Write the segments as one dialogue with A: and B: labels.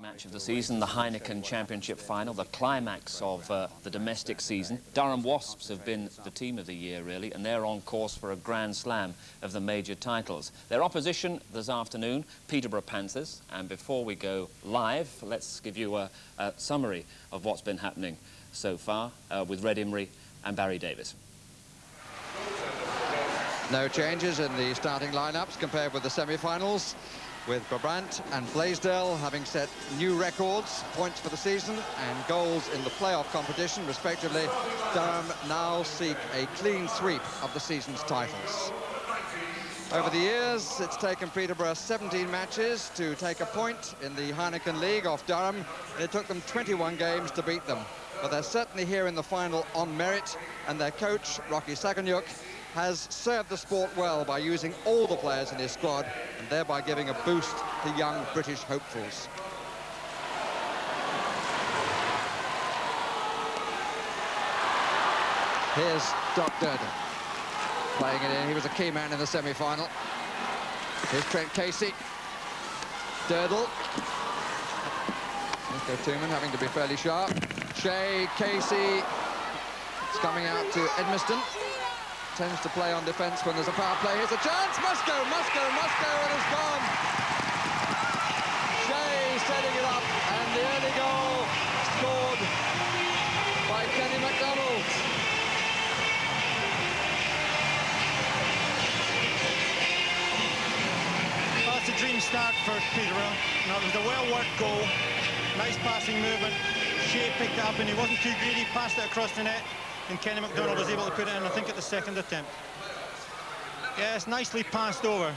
A: Match of the season, the Heineken Championship final, the climax of the domestic season. Durham Wasps have been the team of the year, really, and they're on course for a grand slam of the major titles. Their opposition this afternoon, Peterborough Panthers. And before we go live, let's give you a summary of what's been happening so far with Red Imrie and Barry Davis.
B: No changes in the starting lineups compared with the semi-finals, with Brabant and Blaisdell having set new records, points for the season and goals in the playoff competition, respectively. Durham now seek a clean sweep of the season's titles. Over the years, it's taken Peterborough 17 matches to take a point in the Heineken League off Durham, and it took them 21 games to beat them. But they're certainly here in the final on merit, and their coach, Rocky Saganyuk, has served the sport well by using all the players in his squad and thereby giving a boost to young British hopefuls. Here's Doc Durden playing it in. He was a key man in the semi-final. Here's Trent Casey. Durdle. Nico Tooman having to be fairly sharp. Shea, Casey. It's coming out to Edmiston. Tends to play on defence when there's a power play. Here's a chance. Must go, and it's gone. Shea setting it up, and the early goal scored by Kenny MacDonald.
C: Well, it's a dream start for Peterborough. Now, it was a well-worked goal. Nice passing movement. Shea picked it up, and he wasn't too greedy. Passed it across the net. And Kenny MacDonald was able to put it in, I think, at the second attempt. Yes, nicely passed over.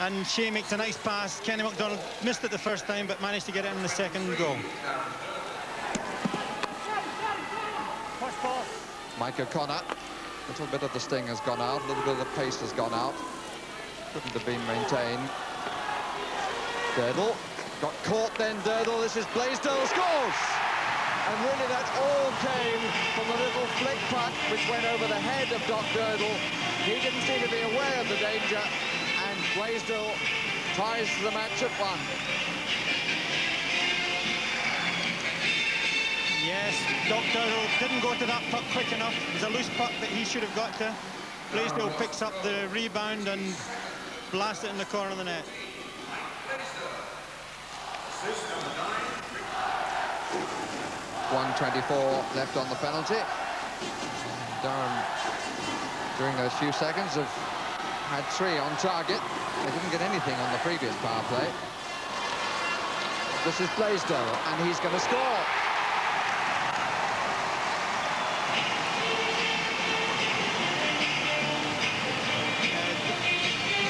C: And Shea makes a nice pass. Kenny MacDonald missed it the first time, but managed to get it in the second goal.
B: Mike O'Connor. A little bit of the sting has gone out. A little bit of the pace has gone out. Couldn't have been maintained. Durdle. Got caught then, Durdle. This is Blaisdell scores! And really that all came from a little flick putt which went over the head of Doc Durdle. He didn't seem to be aware of the danger, and Blaisdell ties the match at 1.
C: Yes, Doc Durdle didn't go to that puck quick enough. It was a loose puck that he should have got to. Blaisdell picks up the rebound and blasts it in the corner of the net.
B: 1:24 left on the penalty. Durham, during those few seconds, have had 3 on target. They didn't get anything on the previous power play. This is Blaisdell, and he's going to score.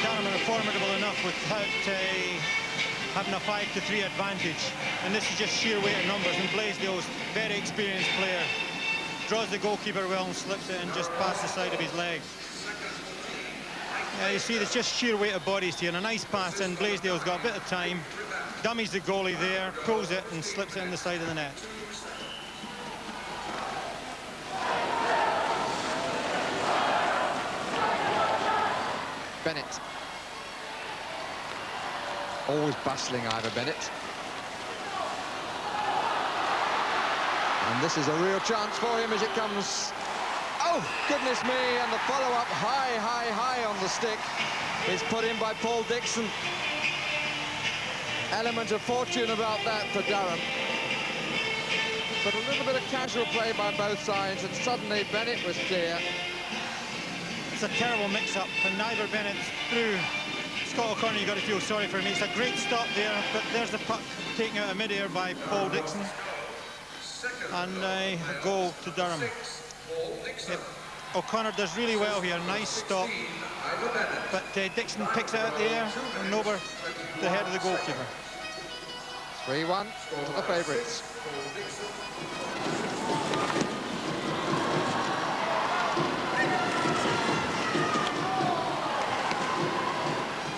C: Durham are formidable enough without having a 5-3 advantage, and this is just sheer weight of numbers. And Blaisdell's very experienced player, draws the goalkeeper well and slips it and just past the side of his leg. Yeah, you see, there's just sheer weight of bodies here, and a nice pass, and Blaisdell's got a bit of time, dummies the goalie there, pulls it and slips it in the side of the net.
B: Bennett. Always bustling, Ivor Bennett. And this is a real chance for him as it comes. Oh, goodness me, and the follow-up high on the stick is put in by Paul Dixon. Element of fortune about that for Durham. But a little bit of casual play by both sides, and suddenly Bennett was clear.
C: It's a terrible mix-up, and Ivor Bennett's through. Scott O'Connor, you've got to feel sorry for him. It's a great stop there, but there's the puck taken out of mid-air by Paul Dixon. And a goal to Durham. Yep. O'Connor does really well here, nice stop. But Dixon picks it out of the air and over the head of the goalkeeper.
B: 3-1 to the favourites.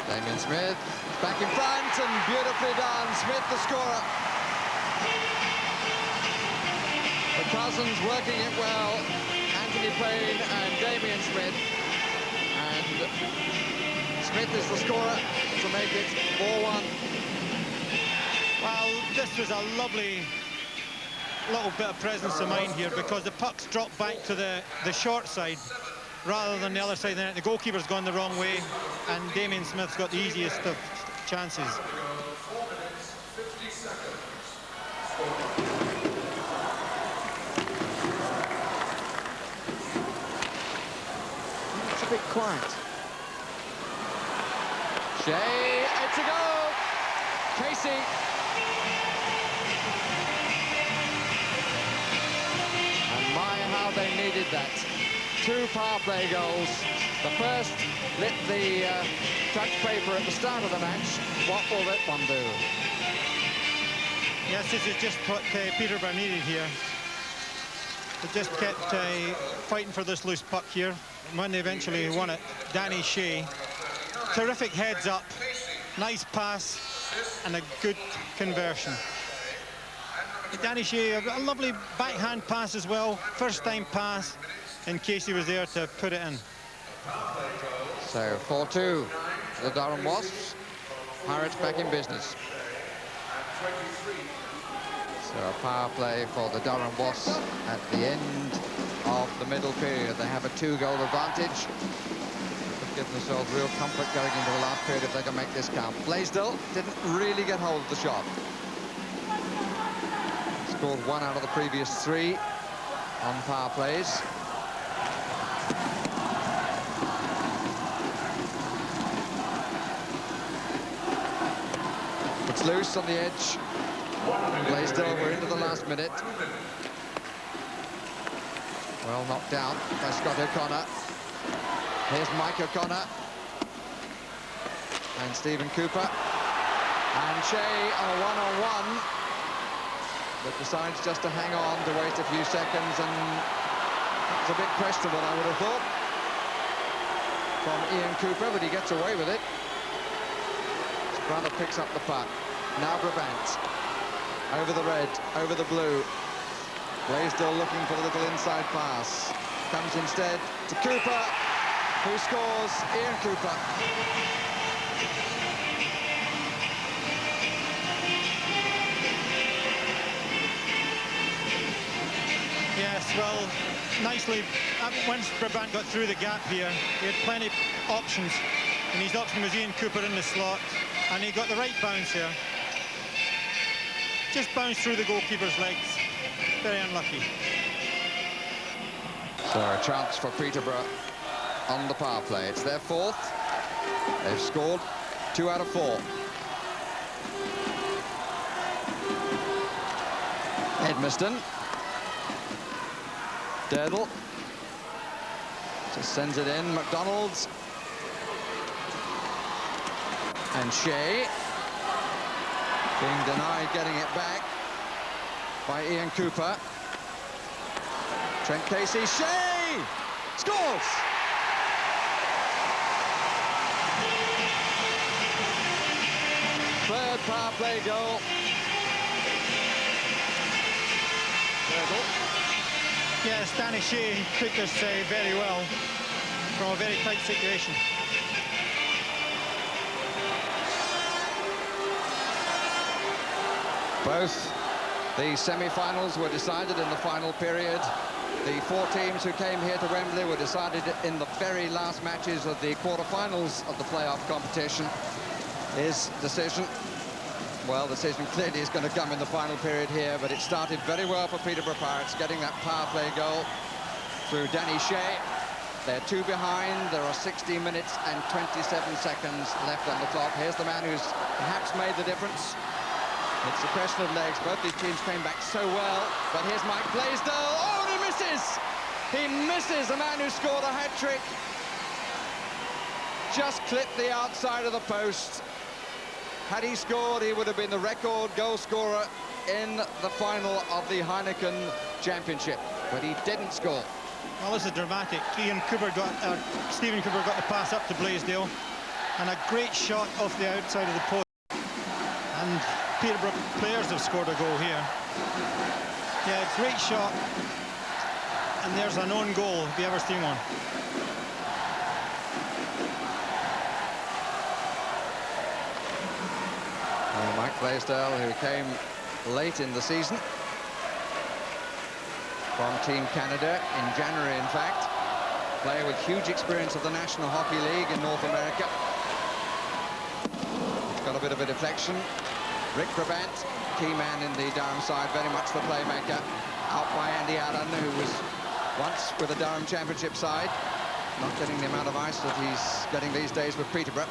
B: Damien Smith back in front and beautifully done. Smith the scorer. The cousins working it well. Anthony Payne and Damien Smith. And Smith is the scorer to make it 4-1.
C: Well, this was a lovely little bit of presence of mind here, because the puck's dropped back to the short side rather than the other side of the net. The goalkeeper's gone the wrong way, and Damien Smith's got the easiest of chances.
B: It's a bit quiet. Shea, it's a goal! Casey. And my, how they needed that. 2 power play goals. The first lit the touch paper at the start of the match. What will that one do?
C: Yes, this is just what Peterborough needed here. They just kept fighting for this loose puck here. And when they eventually won it, Danny Shea, terrific heads up, nice pass, and a good conversion. Danny Shea, a lovely backhand pass as well, first time pass, and Casey was there to put it in.
B: So 4-2 the Durham Wasps. Pirates back in business. So a power play for the Durham Wasps at the end of the middle period. They have a 2-goal advantage. They've given themselves real comfort going into the last period if they can make this count. Blaisdell didn't really get hold of the shot. Scored 1 out of the previous 3 on power plays. It's loose on the edge. Blaisdell, we're into the last minute. Well knocked down by Scott O'Connor. Here's Mike O'Connor. And Stephen Cooper. And Shea on a one-on-one. But decides just to hang on to waste a few seconds, and it's a bit questionable, I would have thought, from Ian Cooper, but he gets away with it. His brother picks up the puck. Now Brabant. Over the red, over the blue. Blaisdell looking for the little inside pass. Comes instead to Cooper, who scores. Ian Cooper.
C: Yes, well, nicely, once Brabant got through the gap here, he had plenty of options, and his option was Ian Cooper in the slot, and he got the right bounce here. Just bounced through the goalkeeper's legs. Very unlucky.
B: So a chance for Peterborough on the power play. It's their 4th. They've scored 2 out of 4. Edmiston. Durdle. Just sends it in. McDonald's. And Shea. Being denied getting it back by Ian Cooper. Trent Casey, Shea! Scores! Third power play goal.
C: Yes, Danny Shea took this very well from a very tight situation.
B: Both the semi-finals were decided in the final period. The 4 teams who came here to Wembley were decided in the very last matches of the quarter-finals of the playoff competition. His decision, well, the decision clearly is going to come in the final period here, but it started very well for Peterborough Pirates, getting that power play goal through Danny Shea. They're 2 behind. There are 60 minutes and 27 seconds left on the clock. Here's the man who's perhaps made the difference. It's a question of legs. Both these teams came back so well. But here's Mike Blaisdell. Oh, and he misses! He misses, the man who scored a hat-trick. Just clipped the outside of the post. Had he scored, he would have been the record goal scorer in the final of the Heineken Championship. But he didn't score.
C: Well, this is dramatic. Stephen Cooper got the pass up to Blaisdell, and a great shot off the outside of the post. And Peterborough players have scored a goal here. Yeah, great shot. And there's an own goal, if you ever seen one.
B: Mike Blaisdell, who came late in the season from Team Canada in January, in fact. Player with huge experience of the National Hockey League in North America. He's got a bit of a deflection. Rick Brabant, key man in the Durham side, very much the playmaker. Out by Andy Allen, who was once with the Durham Championship side. Not getting the amount of ice that he's getting these days with Peterborough.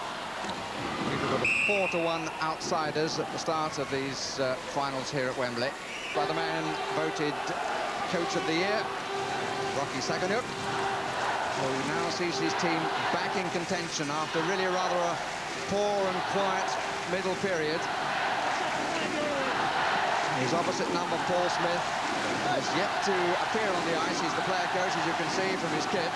B: Peterborough were 4-1 outsiders at the start of these finals here at Wembley. By the man voted Coach of the Year, Rocky Saganuk, who now sees his team back in contention after really rather a poor and quiet middle period. His opposite number, Paul Smith, has yet to appear on the ice. He's the player coach, as you can see from his kit,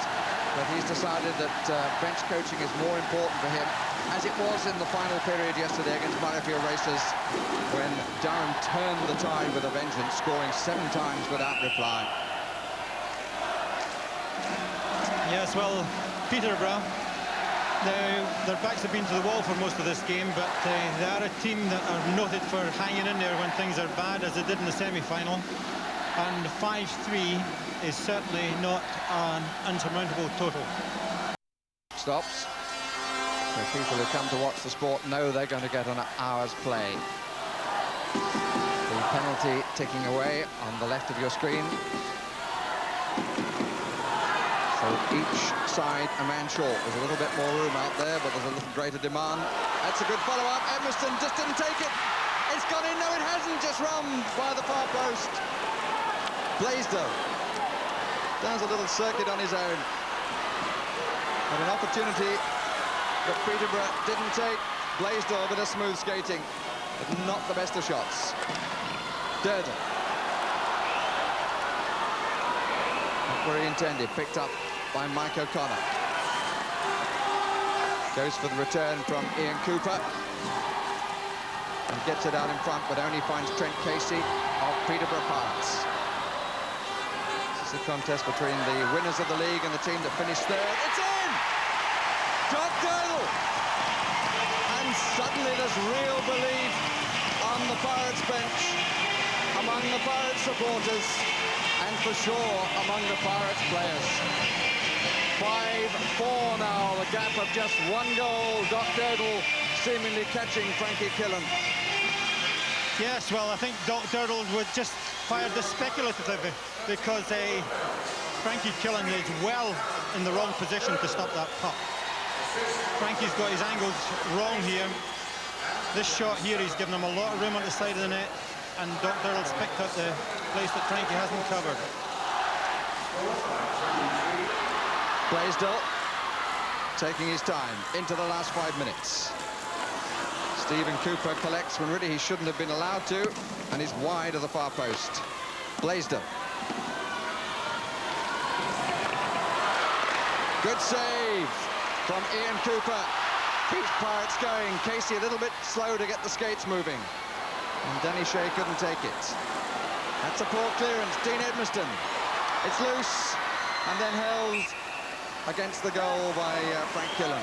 B: but he's decided that bench coaching is more important for him, as it was in the final period yesterday against Murrayfield Racers, when Durham turned the tide with a vengeance, scoring 7 times without reply.
C: Yes, well, Peterborough, their backs have been to the wall for most of this game, but they are a team that are noted for hanging in there when things are bad, as they did in the semi-final. And 5-3 is certainly not an unsurmountable total.
B: Stops. So people who come to watch the sport know they're going to get an hour's play. The penalty ticking away on the left of your screen. So each side a man short. There's a little bit more room out there, but there's a little greater demand. That's a good follow-up. Edmiston just didn't take it. It's gone in. No, it hasn't. Just run by the far post. Blaisdell does a little circuit on his own. But an opportunity that Peterborough didn't take. Blaisdell, a bit of smooth skating, but not the best of shots. Durham. Not where he intended. Picked up by Mike O'Connor. Goes for the return from Ian Cooper. And gets it out in front, but only finds Trent Casey of Peterborough Pirates. This is a contest between the winners of the league and the team that finished third. It's in! Doc Durdle! And suddenly there's real belief on the Pirates bench, among the Pirates supporters, and for sure among the Pirates players. 5-4 now, the gap of just 1 goal. Doc Durdle seemingly catching Frankie Killen.
C: Yes, well, I think Doc Durdle would just fired this speculatively because Frankie Killen is well in the wrong position to stop that puck. Frankie's got his angles wrong here. This shot here, he's given him a lot of room on the side of the net, and Doc Durdle's picked up the place that Frankie hasn't covered.
B: Blaisdell taking his time into the last 5 minutes. Stephen Cooper collects when really he shouldn't have been allowed to, and he's wide of the far post. Blaisdell. Good save from Ian Cooper. Keeps Pirates going. Casey a little bit slow to get the skates moving. And Danny Shea couldn't take it. That's a poor clearance. Dean Edmiston. It's loose and then held against the goal by Frank Killen.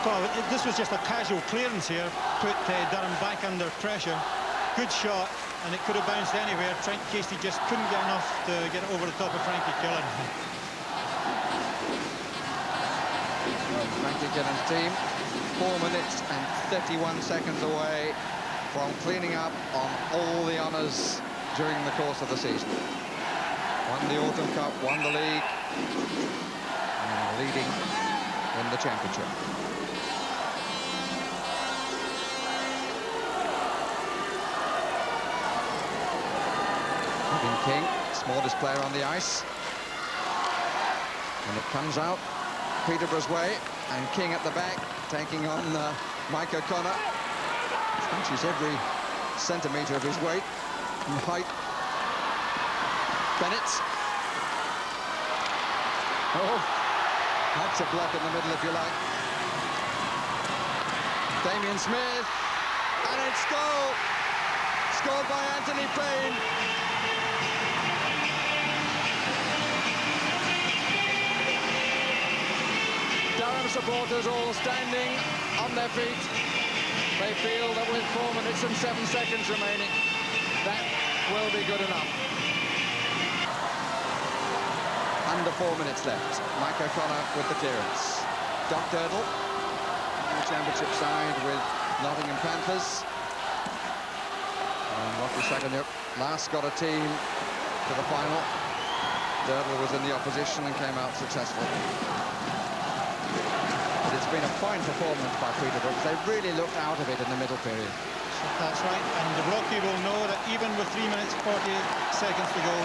C: Well, this was just a casual clearance here. Put Durham back under pressure. Good shot, and it could have bounced anywhere. Trent Casey just couldn't get enough to get it over the top of Frankie Killen.
B: Frankie Killen's team, 4 minutes and 31 seconds away from cleaning up on all the honours during the course of the season. Won the Autumn Cup, won the league, and leading in the championship. King, smallest player on the ice. And it comes out Peterborough's way, and King at the back, taking on Mike O'Connor. Punches every centimetre of his weight and height. Bennett. Oh, that's a block in the middle, if you like. Damien Smith, and it's goal! Scored by Anthony Payne. Durham Durham supporters all standing on their feet. They feel that with 4 minutes and 7 seconds remaining, that will be good enough. Under 4 minutes left. Mike O'Connor with the clearance. Doc Durdle on the championship side with Nottingham Panthers. And Rocky Saganyuk last got a team to the final. Durdle was in the opposition and came out successful. But it's been a fine performance by Peterborough. They really looked out of it in the middle period.
C: That's right, and Rocky will know that even with 3 minutes 48 seconds to go,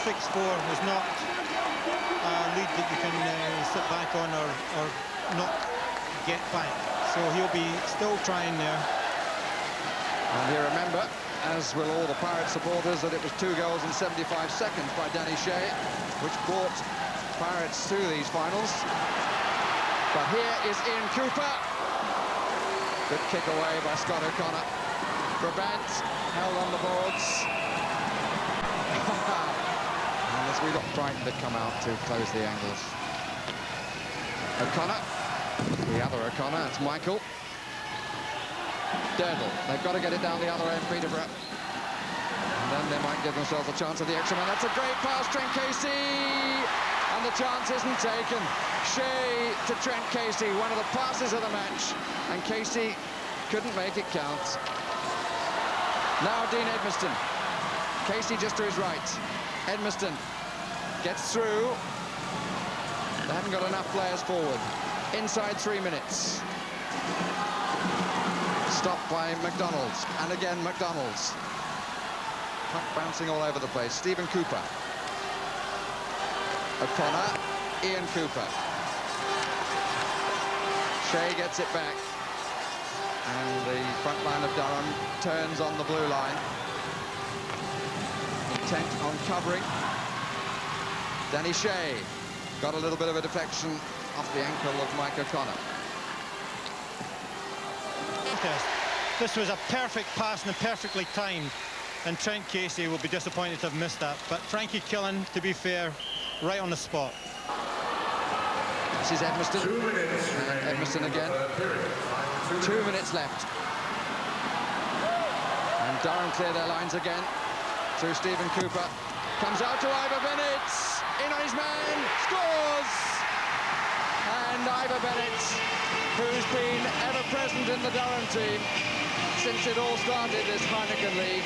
C: 6-4 is not a lead that you can sit back on or not get back. So he'll be still trying there.
B: And you remember, as will all the Pirates supporters, that it was 2 goals in 75 seconds by Danny Shea, which brought Pirates to these finals. But here is Ian Cooper. Good kick away by Scott O'Connor. Brabant held on the boards. And as we got Brighton to come out to close the angles. O'Connor, the other O'Connor, it's Michael. Durdle, they've got to get it down the other end, Peterborough. And then they might give themselves a chance at the extra man. That's a great pass, Trent Casey! And the chance isn't taken. Shea to Trent Casey, one of the passes of the match. And Casey couldn't make it count. Now Dean Edmiston. Casey just to his right. Edmiston gets through. They haven't got enough players forward. Inside 3 minutes. Stopped by McDonald's, and again McDonald's. Puck bouncing all over the place. Stephen Cooper. O'Connor, Ian Cooper. Shea gets it back. And the front line of Durham turns on the blue line. Intent on covering. Danny Shea got a little bit of a deflection off the ankle of Mike O'Connor.
C: This was a perfect pass and perfectly timed, and Trent Casey will be disappointed to have missed that. But Frankie Killen, to be fair, right on the spot.
B: This is Edmiston. Edmiston again. 2 minutes left. And Durham clear their lines again through Stephen Cooper. Comes out to Ivor Bennett. In on his man. Scores! And Ivor Bennett, who's been ever present in the Durham team since it all started this Heineken League,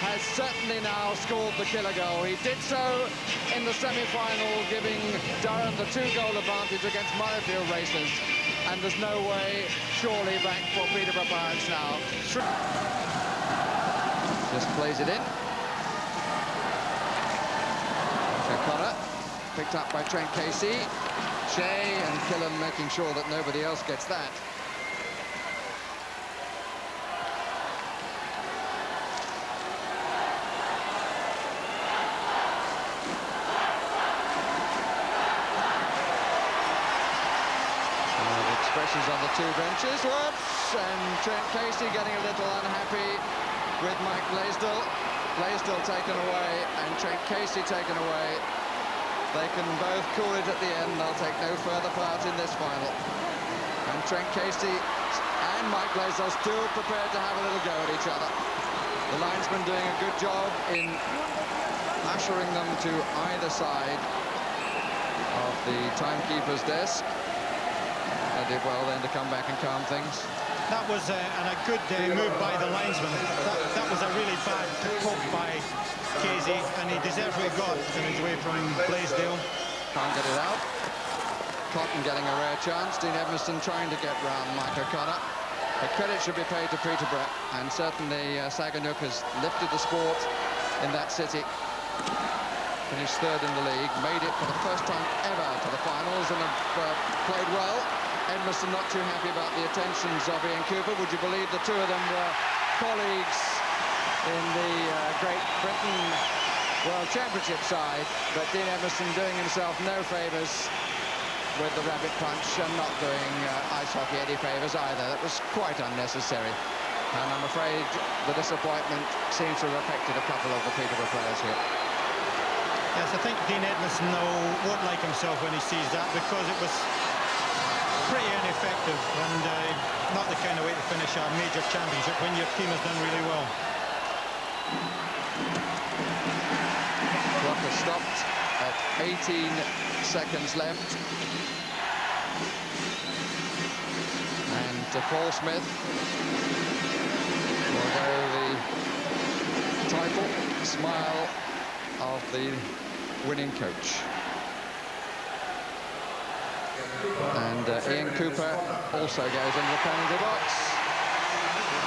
B: has certainly now scored the killer goal. He did so in the semi-final, giving Durham the 2-goal advantage against Murrayfield Racers. And there's no way, surely, back for Peterborough Pirates now. Just plays it in. O'Connor, picked up by Trent Casey. Shea and Killen making sure that nobody else gets that. Expressions on the two benches. Whoops! And Trent Casey getting a little unhappy with Mike Blaisdell. Blaisdell taken away and Trent Casey taken away. They can both cool it at the end. They'll take no further part in this final. And Trent Casey and Mike Blaisdell still prepared to have a little go at each other. The linesman doing a good job in ushering them to either side of the timekeeper's desk. They did well then to come back and calm things.
C: That was a good move by the linesman. That was a really bad poke by Casey, and he deserves what he got in his way from Blaisdell.
B: Can't get it out. Cotton getting a rare chance. Dean Edmiston trying to get round Mike O'Connor. The credit should be paid to Peterborough, and certainly Saganyuk has lifted the sport in that city. Finished third in the league, made it for the first time ever to the finals, and have played well. Edmiston not too happy about the attentions of Ian Cooper. Would you believe the two of them were colleagues in the Great Britain World Championship side? But Dean Edmiston doing himself no favours with the rabbit punch and not doing ice hockey any favours either. That was quite unnecessary. And I'm afraid the disappointment seems to have affected a couple of the Peterborough players here.
C: Yes, I think Dean Edmiston, though, won't like himself when he sees that, because it was pretty ineffective, and not the kind of way to finish a major championship when your team has done really well.
B: Clock has stopped at 18 seconds left. And Paul Smith will go the title smile of the winning coach. And Ian Cooper also goes into the penalty box.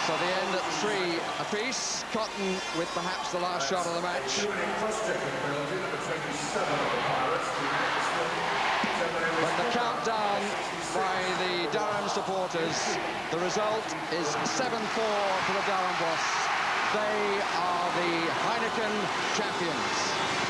B: So the end at 3 apiece. Cotton with perhaps the last shot of the match. But the countdown by the Durham supporters, the result is 7-4 for the Durham Wasps. They are the Heineken champions.